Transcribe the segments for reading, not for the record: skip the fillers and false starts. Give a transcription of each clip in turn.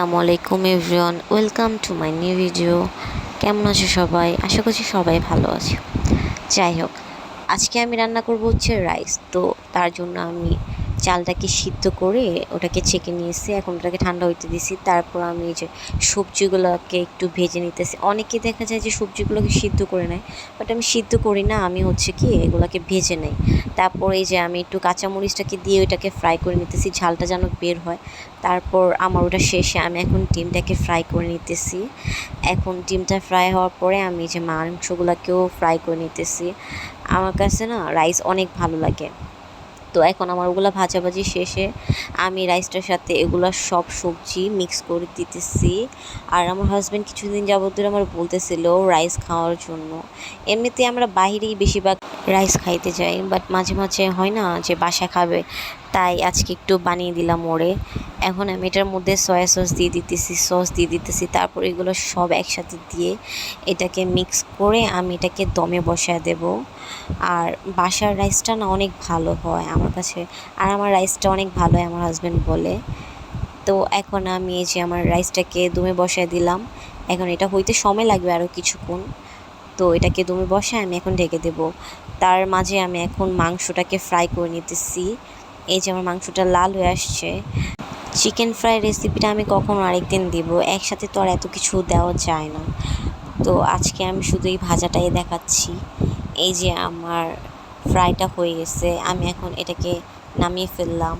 আসসালামু আলাইকুম everyone, welcome to my new video. কেমন আছো সবাই? আশা করছি সবাই ভালো আছে। যাই হোক, আজকে আমি রান্না করব হচ্ছে রাইস। তো তার জন্য আমি চালটাকে সিদ্ধ করে ওটাকে ছেঁকে নিয়েছি, এখন ওটাকে ঠান্ডা হইতে দিছি। তারপর আমি এই যে সবজিগুলোকে একটু ভেজে নিতেছি। অনেকে দেখা যায় যে সবজিগুলোকে সিদ্ধ করে নেয়, বাট আমি সিদ্ধ করি না, আমি হচ্ছে কি এগুলোকে ভেজে নেই। তারপর এই যে আমি একটু কাঁচামরিচটাকে দিয়ে ওইটাকে ফ্রাই করে নিতেছি, ঝালটা যেন বের হয়। তারপর আমার ওটা শেষে আমি এখন ডিমটাকে ফ্রাই করে নিতেছি। এখন ডিমটা ফ্রাই হওয়ার পরে আমি যে মাংসগুলোকেও ফ্রাই করে নিতেছি। আমার কাছে না রাইস অনেক ভালো লাগে। তো এখন আমার ওগুলো ভাজাভাজি শেষে আমি রাইসটার সাথে এগুলো সব সবজি মিক্স করে দিতেছি। আর আমার হাজব্যান্ড কিছুদিন যাবত ধরে আমার বলতেছিল রাইস খাওয়ার জন্য। এমনিতে আমরা বাইরেই বেশিরভাগ রাইস খাইতে যাই, বাট মাঝে মাঝে হয় না যে বাসায় খাবে, তাই আজকে একটু বানিয়ে দিলাম ওরে। এখন আমি এটার মধ্যে সয়া সস দিয়ে দিতেছি, তারপর এগুলো সব একসাথে দিয়ে এটাকে মিক্স করে আমি এটাকে দমে বসায় দেব। আর বাসার রাইসটা না অনেক ভালো হয় আমার কাছে, আর আমার রাইসটা অনেক ভালো হয় আমার হাজব্যান্ড বলে। তো এখন আমি এই যে আমার রাইসটাকে দমে বসায় দিলাম। এখন এটা হইতে সময় লাগবে আরও কিছুক্ষণ। তো এটাকে দমে বসায় আমি এখন ঢেকে দেব। তার মাঝে আমি এখন মাংসটাকে ফ্রাই করে নিতেছি। এই যে আমার মাংসটা লাল হয়ে আসছে। চিকেন ফ্রাই রেসিপিটা আমি কখনো আরেকদিন দিব, একসাথে তো আর এত কিছু দেওয়া যায় না। তো আজকে আমি শুধু এই ভাজাটাই দেখাচ্ছি। এই যে আমার ফ্রাইটা হয়ে গেছে, আমি এখন এটাকে নামিয়ে ফেললাম।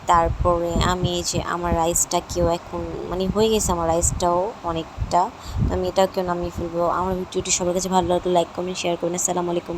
তারপরে আমি এই যে আমার রাইসটাকেও এখন মানে হয়ে গেছে, আমার রাইসটাও অনেকটা। তো আমি এটাকেও নামিয়ে ফেলবো। আমার ভিডিওটি সবার কাছে ভালো লাগলে লাইক কমেন্ট শেয়ার করুন। আসসালামু আলাইকুম।